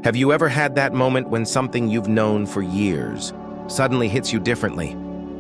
Have you ever had that moment when something you've known for years suddenly hits you differently,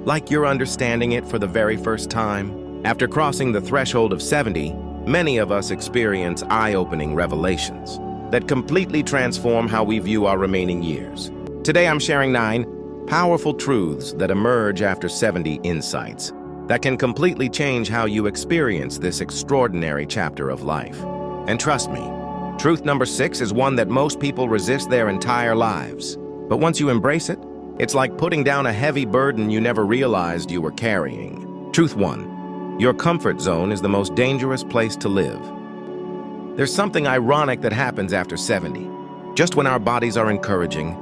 like you're understanding it for the very first time? After crossing the threshold of 70, many of us experience eye-opening revelations that completely transform how we view our remaining years. Today I'm sharing 9 powerful truths that emerge after 70 insights that can completely change how you experience this extraordinary chapter of life. And trust me, truth number 6 is one that most people resist their entire lives. But once you embrace it, it's like putting down a heavy burden you never realized you were carrying. Truth 1. Your comfort zone is the most dangerous place to live. There's something ironic that happens after 70. Just when our bodies are encouraging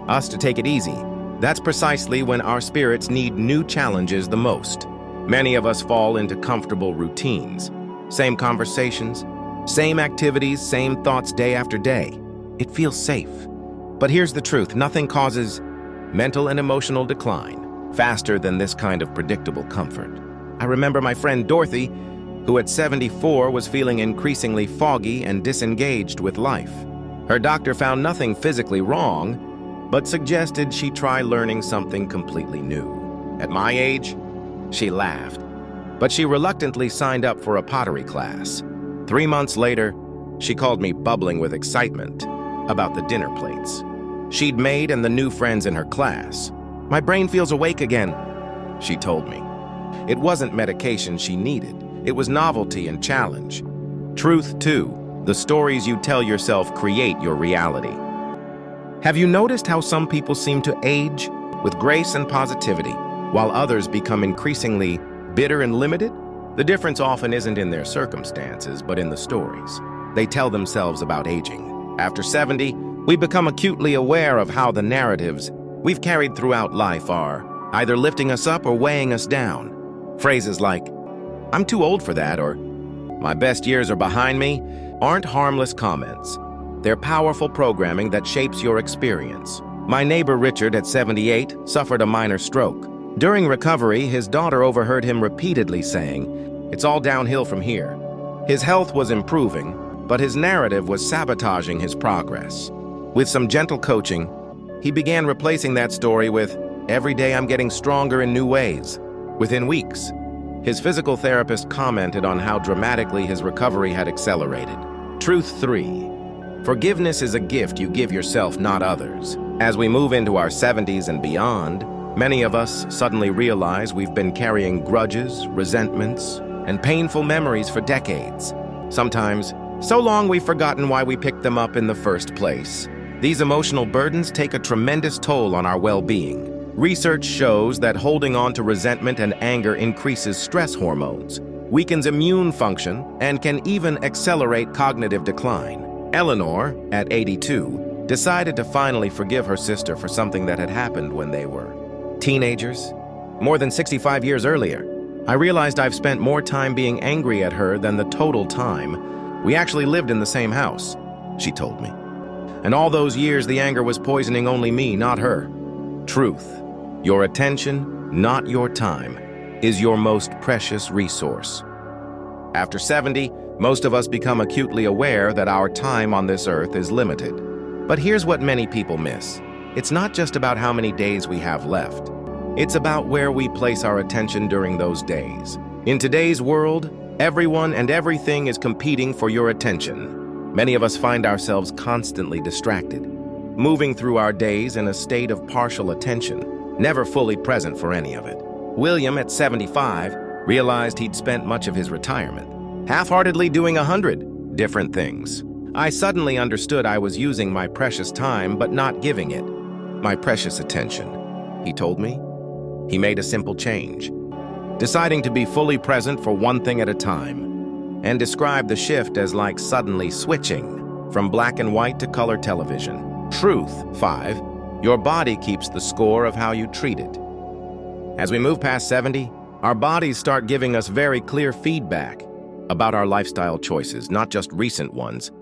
us to take it easy, that's precisely when our spirits need new challenges the most. Many of us fall into comfortable routines. Same conversations, same activities, same thoughts day after day. It feels safe. But here's the truth, nothing causes mental and emotional decline faster than this kind of predictable comfort. I remember my friend Dorothy, who at 74 was feeling increasingly foggy and disengaged with life. Her doctor found nothing physically wrong, but suggested she try learning something completely new. At my age, she laughed, but she reluctantly signed up for a pottery class. 3 months later, she called me bubbling with excitement about the dinner plates she'd made and the new friends in her class. "My brain feels awake again," she told me. It wasn't medication she needed. It was novelty and challenge. Truth 2. The stories you tell yourself create your reality. Have you noticed how some people seem to age with grace and positivity, while others become increasingly bitter and limited? The difference often isn't in their circumstances, but in the stories they tell themselves about aging. After 70, we become acutely aware of how the narratives we've carried throughout life are either lifting us up or weighing us down. Phrases like, "I'm too old for that," or "My best years are behind me," aren't harmless comments. They're powerful programming that shapes your experience. My neighbor Richard, at 78, suffered a minor stroke. During recovery, his daughter overheard him repeatedly saying, "It's all downhill from here." His health was improving, but his narrative was sabotaging his progress. With some gentle coaching, he began replacing that story with, "Every day I'm getting stronger in new ways." Within weeks, his physical therapist commented on how dramatically his recovery had accelerated. Truth 3. Forgiveness is a gift you give yourself, not others. As we move into our 70s and beyond, many of us suddenly realize we've been carrying grudges, resentments, and painful memories for decades. Sometimes, so long we've forgotten why we picked them up in the first place. These emotional burdens take a tremendous toll on our well-being. Research shows that holding on to resentment and anger increases stress hormones, weakens immune function, and can even accelerate cognitive decline. Eleanor, at 82, decided to finally forgive her sister for something that had happened when they were teenagers, more than 65 years earlier. "I realized I've spent more time being angry at her than the total time we actually lived in the same house," she told me. "And all those years, the anger was poisoning only me, not her." Truth. Your attention, not your time, is your most precious resource. After 70, most of us become acutely aware that our time on this earth is limited. But here's what many people miss. It's not just about how many days we have left. It's about where we place our attention during those days. In today's world, everyone and everything is competing for your attention. Many of us find ourselves constantly distracted, moving through our days in a state of partial attention, never fully present for any of it. William, at 75, realized he'd spent much of his retirement half-heartedly doing 100 different things. "I suddenly understood I was using my precious time but not giving it my precious attention," he told me. He made a simple change, deciding to be fully present for one thing at a time, and described the shift as like suddenly switching from black and white to color television. Truth 5. Your body keeps the score of how you treat it. As we move past 70, our bodies start giving us very clear feedback about our lifestyle choices, not just recent ones,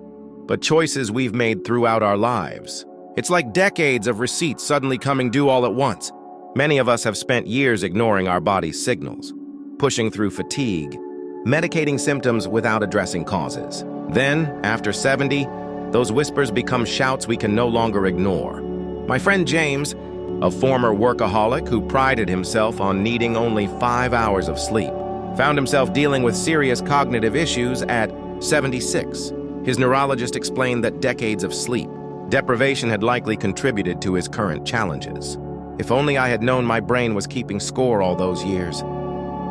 but choices we've made throughout our lives. It's like decades of receipts suddenly coming due all at once. Many of us have spent years ignoring our body's signals, pushing through fatigue, medicating symptoms without addressing causes. Then, after 70, those whispers become shouts we can no longer ignore. My friend James, a former workaholic who prided himself on needing only 5 hours of sleep, found himself dealing with serious cognitive issues at 76. His neurologist explained that decades of sleep deprivation had likely contributed to his current challenges. "If only I had known my brain was keeping score all those years,"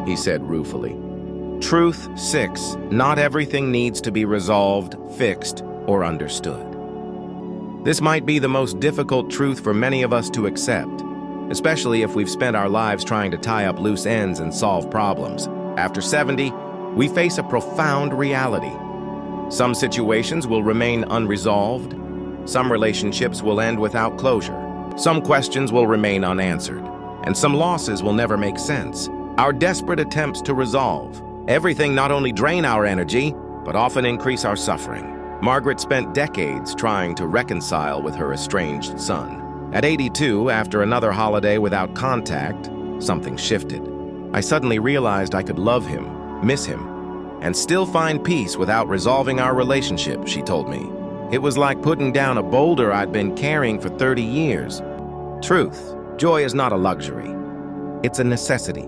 he said ruefully. Truth 6. Not everything needs to be resolved, fixed, or understood. This might be the most difficult truth for many of us to accept, especially if we've spent our lives trying to tie up loose ends and solve problems. After 70, we face a profound reality. Some situations will remain unresolved. Some relationships will end without closure. Some questions will remain unanswered. And some losses will never make sense. Our desperate attempts to resolve everything not only drain our energy, but often increase our suffering. Margaret spent decades trying to reconcile with her estranged son. At 82, after another holiday without contact, something shifted. "I suddenly realized I could love him, miss him, and still find peace without resolving our relationship," she told me. "It was like putting down a boulder I'd been carrying for 30 years. Truth, joy is not a luxury. It's a necessity.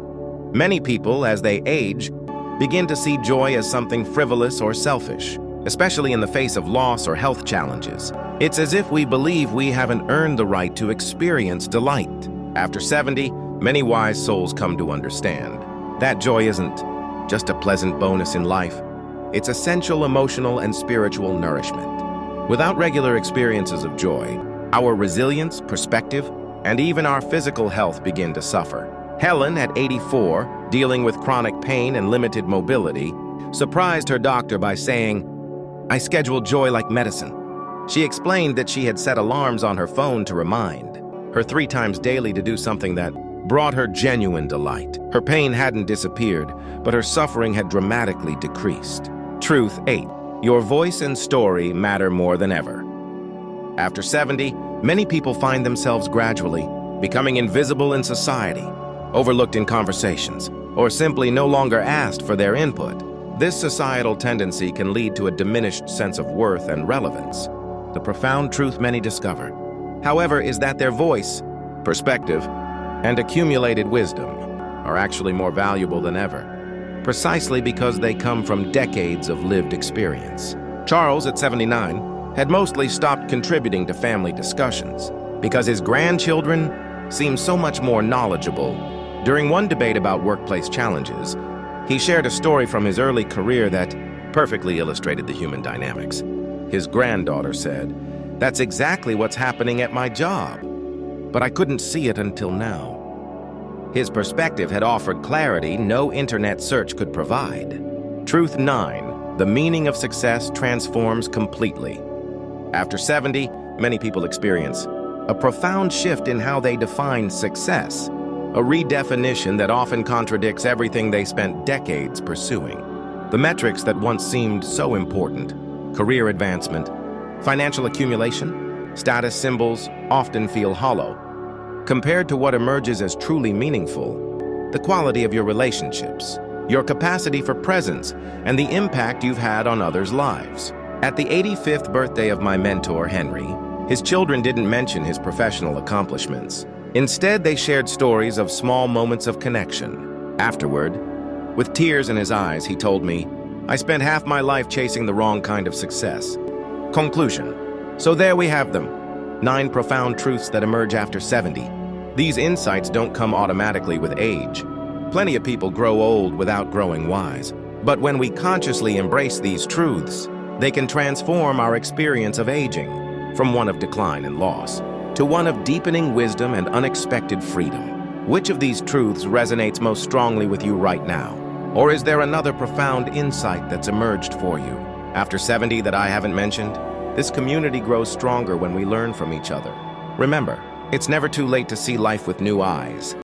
Many people, as they age, begin to see joy as something frivolous or selfish, especially in the face of loss or health challenges. It's as if we believe we haven't earned the right to experience delight. After 70, many wise souls come to understand that joy isn't just a pleasant bonus in life. It's essential emotional and spiritual nourishment. Without regular experiences of joy, our resilience, perspective, and even our physical health begin to suffer. Helen, at 84, dealing with chronic pain and limited mobility, surprised her doctor by saying, "I scheduled joy like medicine." She explained that she had set alarms on her phone to remind her 3 times daily to do something that brought her genuine delight. Her pain hadn't disappeared, but her suffering had dramatically decreased. Truth 8. Your voice and story matter more than ever. After 70, many people find themselves gradually becoming invisible in society, overlooked in conversations, or simply no longer asked for their input. This societal tendency can lead to a diminished sense of worth and relevance. The profound truth many discover, however, is that their voice, perspective, and accumulated wisdom are actually more valuable than ever, precisely because they come from decades of lived experience. Charles, at 79, had mostly stopped contributing to family discussions because his grandchildren seemed so much more knowledgeable. During one debate about workplace challenges, he shared a story from his early career that perfectly illustrated the human dynamics. His granddaughter said, "That's exactly what's happening at my job, but I couldn't see it until now." His perspective had offered clarity no internet search could provide. Truth 9. The meaning of success transforms completely. After 70, many people experience a profound shift in how they define success, a redefinition that often contradicts everything they spent decades pursuing. The metrics that once seemed so important, career advancement, financial accumulation, status symbols, often feel hollow. Compared to what emerges as truly meaningful, the quality of your relationships, your capacity for presence, and the impact you've had on others' lives. At the 85th birthday of my mentor, Henry, his children didn't mention his professional accomplishments. Instead, they shared stories of small moments of connection. Afterward, with tears in his eyes, he told me, "I spent half my life chasing the wrong kind of success." Conclusion. So there we have them. 9 profound truths that emerge after 70. These insights don't come automatically with age. Plenty of people grow old without growing wise. But when we consciously embrace these truths, they can transform our experience of aging from one of decline and loss to one of deepening wisdom and unexpected freedom. Which of these truths resonates most strongly with you right now? Or is there another profound insight that's emerged for you after 70 that I haven't mentioned? This community grows stronger when we learn from each other. Remember, it's never too late to see life with new eyes.